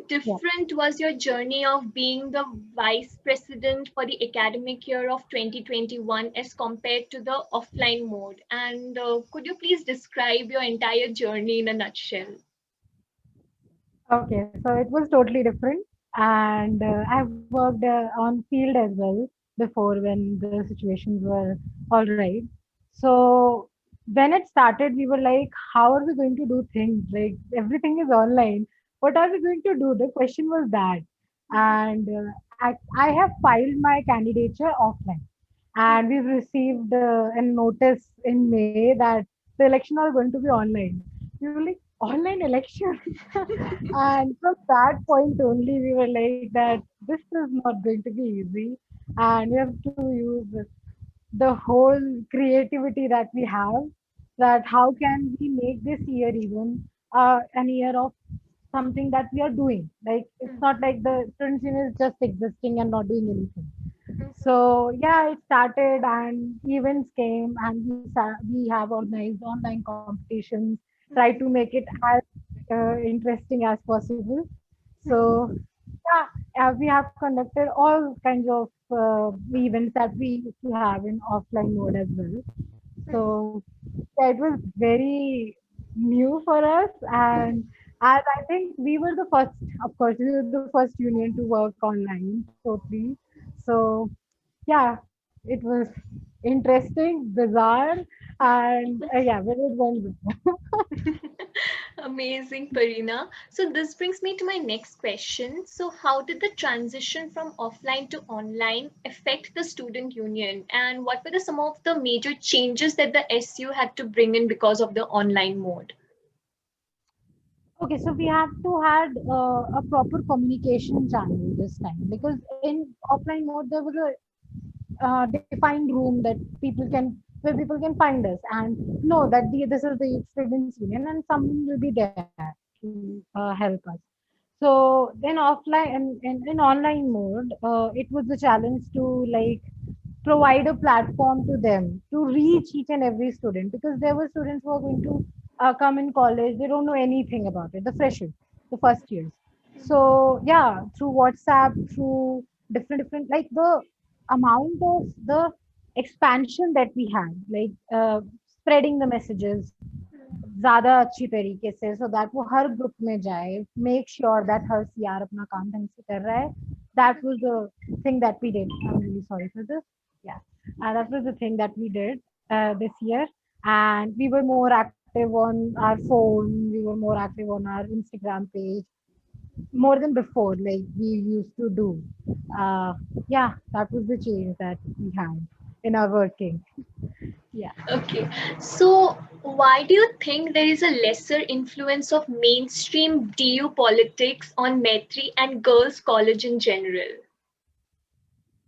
Yeah. different was your journey of being the vice president for the academic year of 2021 as compared to the offline mode? And could you please describe your entire journey in a nutshell? Okay, so it was totally different, and I've worked on field as well before when the situations were all right. So when it started, we were like, "How are we going to do things? Like everything is online. What are we going to do?" The question was that, and I have filed my candidature offline, and we've received a notice in May that the election are going to be online. We were like, online election. And from that point only, we were like that this is not going to be easy, and we have to use the whole creativity that we have. That how can we make this year even an year of something that we are doing? Like it's not like the students union is just existing and not doing anything. So yeah, it started and events came and we have organized online competitions, try to make it as interesting as possible. So yeah, we have conducted all kinds of events that we used to have in offline mode as well. So yeah, it was very new for us, and as I think we were the first, of course, we were the first union to work online totally. So yeah, it was interesting, bizarre, and yeah, very well. Amazing, Parina. So this brings me to my next question. So how did the transition from offline to online affect the student union, and what were some of the major changes that the SU had to bring in because of the online mode? Okay, so we have to had a proper communication channel this time because in offline mode there was a defined room that people can where people can find us and know that this is the students union and someone will be there to help us. So then offline in online mode, it was a challenge to like provide a platform to them to reach each and every student because there were students who are going to come in college. They don't know anything about it. The freshers, the first years. So yeah, through WhatsApp, through different like the amount of the expansion that we had, like spreading the messages ज़्यादा अच्छी तरीके से so that वो हर group में जाए, make sure that her CR अपना काम ढंग से कर रहा है. That was the thing that we did. I'm really sorry for this. Yeah, that was the thing that we did this year, and we were more active on our phone. We were more active on our Instagram page more than before, like we used to do. Uh, yeah, that was the change that we had in our working. Yeah. Okay, so why do you think there is a lesser influence of mainstream DU politics on Maitri and girls' college in general?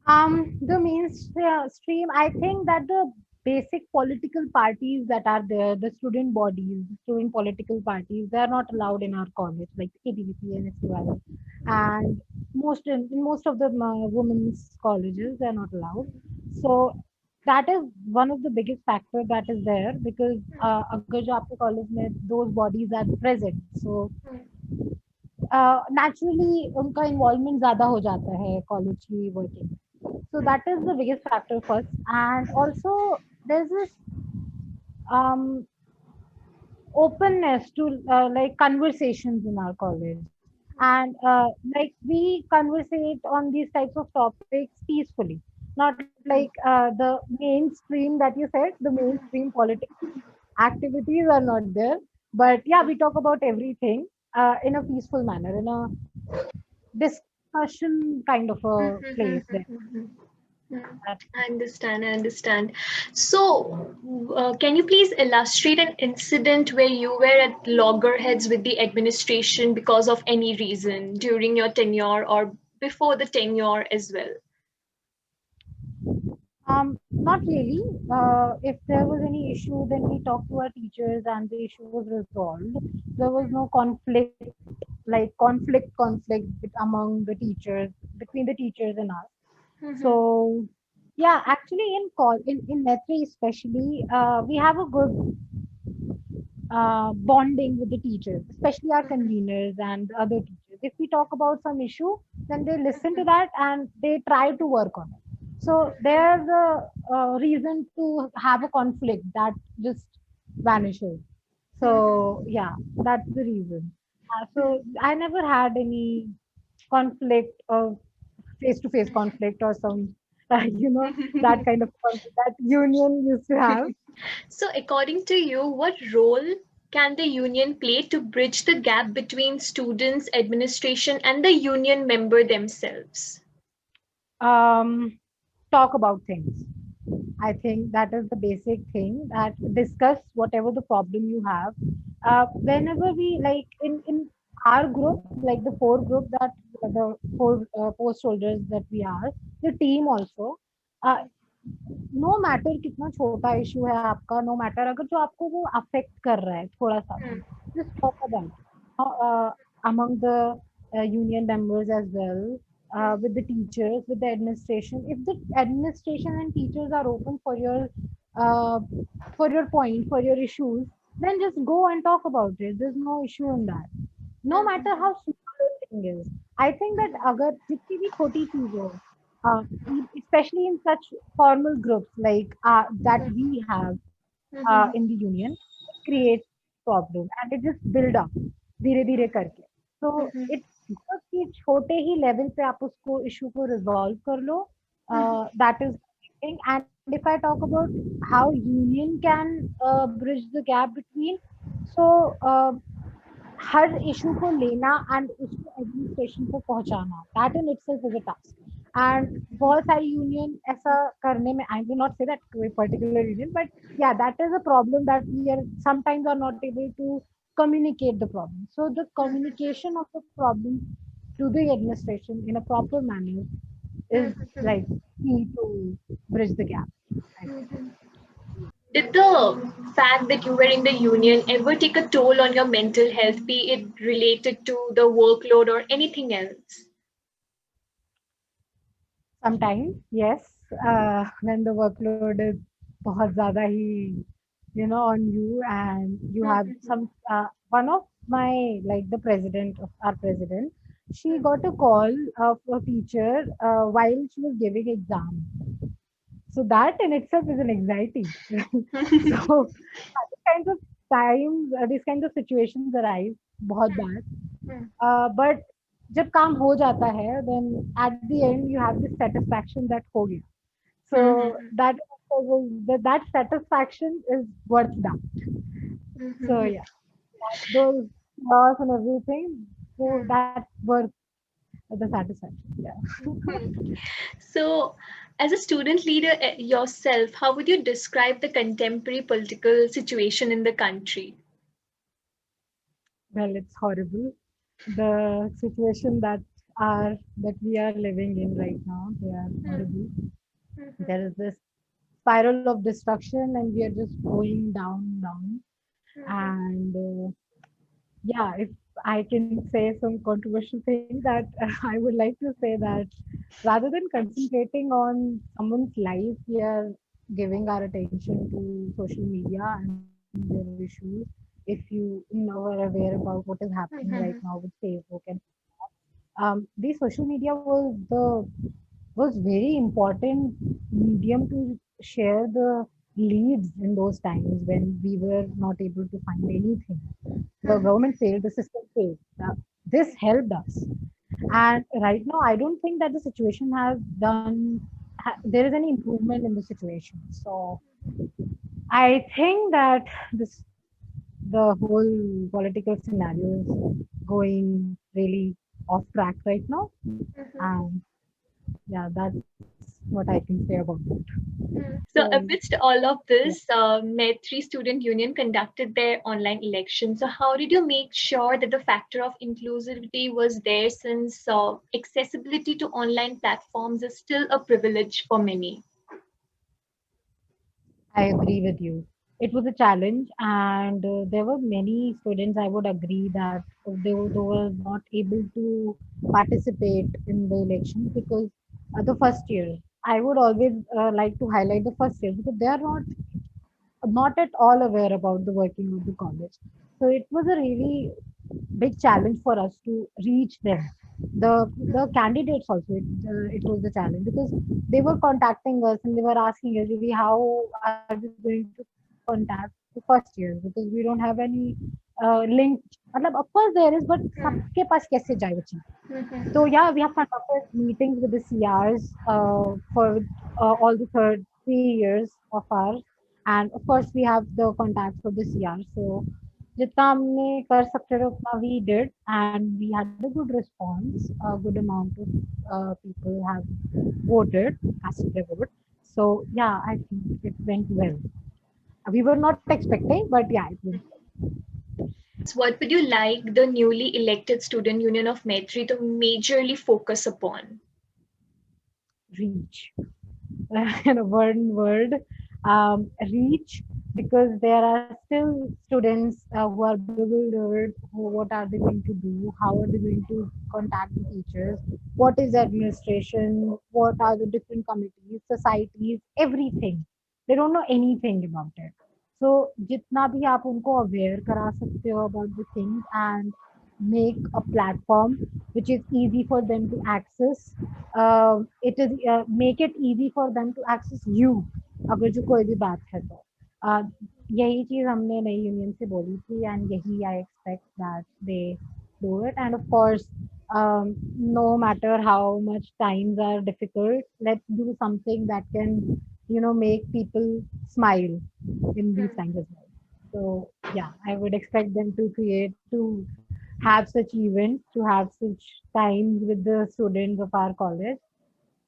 The mainstream, I think that the basic political parties that are there, the student bodies, student political parties, they are not allowed in our college, like ABVP and SUI. And in most of the women's colleges, they are not allowed. So that is one of the biggest factor that is there because अगर जो आपके college में those bodies are present, so naturally उनका involvement ज़्यादा हो जाता है college की working. So that is the biggest factor first, and also there's this um, openness to like conversations in our college, and like we conversate on these types of topics peacefully, not like the mainstream that you said, the mainstream politics activities are not there, but yeah, we talk about everything in a peaceful manner, in a discussion kind of a place there. I understand. I understand. So, can you please illustrate an incident where you were at loggerheads with the administration because of any reason during your tenure or before the tenure as well? Not really. If there was any issue, then we talked to our teachers and the issue was resolved. There was no conflict, like conflict among the teachers, between the teachers and us. So, yeah, actually in Metri especially, we have a good bonding with the teachers, especially our conveners and the other teachers. If we talk about some issue, then they listen to that and they try to work on it. So there's a reason to have a conflict that just vanishes. So yeah, that's the reason. So I never had any conflict or face-to-face conflict or some, that kind of conflict that union used to have. So, according to you, what role can the union play to bridge the gap between students, administration, and the union member themselves? Um, Talk about things. I think that is the basic thing, that discuss whatever the problem you have. Whenever we like in our group, like the four group that the four post holders that we are, the team also. Uh, no matter कितना छोटा issue है आपका, no matter अगर जो आपको वो affect कर रहा है थोड़ा सा भी, just talk about it. Among the union members as well, with the teachers, with the administration. If the administration and teachers are open uh, for your point, for your issues, then just go and talk about it. There's no issue in that. No matter how small the thing is. I think that अगर जितनी भी छोटी चीज हो, uh, especially in such formal groups like that we have in the union, it creates problem and it just build up धीरे धीरे करके. So it's good कि छोटे ही level पे आप उसको issue को resolve कर लो. That is thing. And if I talk about how union can bridge the gap between, so हर इशू को लेना एंड उसको एडमिनिस्ट्रेशन को पहुंचाना, that in itself is a task. And बहुत सारी यूनियन ऐसा करने में, I will not say that कोई particular union, but yeah that is a problem that we are sometimes are not able to communicate the problem. So the communication of the problem to the administration in a proper manner is like key to bridge the gap, I think. Did the fact that you were in the union ever take a toll on your mental health, be it related to the workload or anything else? Sometimes, yes, when the workload is बहुत ज़्यादा ही, on you, and you have some, one of my, like the president of our president, she got a call of a teacher while she was giving exam. So that in itself is an anxiety. So these kinds of times, these kinds of situations arise बहुत बार. But जब काम हो जाता है, then at the end you have this satisfaction that हो गया. So that satisfaction is worth that. So yeah, those loss and everything, so that worth the satisfaction. Yeah. So, as a student leader yourself, how would you describe the contemporary political situation in the country? Well, it's horrible. The situation that we are living in right now, they are horrible. There is this spiral of destruction, and we are just going down, down. And yeah, if I can say some controversial thing, that I would like to say that rather than concentrating on someone's life, we are giving our attention to social media and their issues. If you know are aware about what is happening right now with Facebook and the social media was very important medium to share the leads in those times when we were not able to find anything. The government failed, the system failed. This helped us. And right now, I don't think that the situation has there is any improvement in the situation. So I think that the whole political scenario is going really off track right now. And yeah, that's what I can say about it. So, So amidst all of yeah. this, Maitri Student Union conducted their online election. So, how did you make sure that the factor of inclusivity was there, since accessibility to online platforms is still a privilege for many? I agree with you. It was a challenge, and there were many students. I would agree that they were not able to participate in the elections because the first year. I would always like to highlight the first year because they are not at all aware about the working of the college. So it was a really big challenge for us to reach them. The candidates also, it was the challenge because they were contacting us and they were asking us, "Really, how are we going to contact the first years because we don't have any link." मतलब of course there is, but सबके Hmm. पास कैसे जाए वो चीज़? So Mhm. yeah, we have conducted meetings with the CRs for all the 3 years of ours, and of course we have the contacts of the CR. So जितना हमने कर सकते थे उतना we did, and we had a good response. A good amount of people have voted, casted their vote. So yeah, I think it went well. We were not expecting, but yeah, it went What would you like the newly elected Student Union of Maitri to majorly focus upon? reach. In a word, reach, because there are still students who are bewildered. What are they going to do? How are they going to contact the teachers? What is administration? What are the different committees, societies, everything? They don't know anything about it. So जितना भी आप उनको aware करा सकते हो about the things, and make a platform which is easy for them to access. It is make it easy for them to access you, अगर जो कोई भी बात है तो uh, यही चीज हमने नई यूनियन से बोली थी, एंड यही I expect that they do it. And of course, no matter how much times are difficult, let's do something that can, make people smile in these Hmm. times as well. So yeah, I would expect them to have such events, to have such times with the students of our college.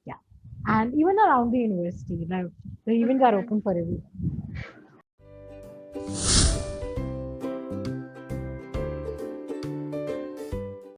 Yeah, and even around the university, like the events are Mhm. open for everyone.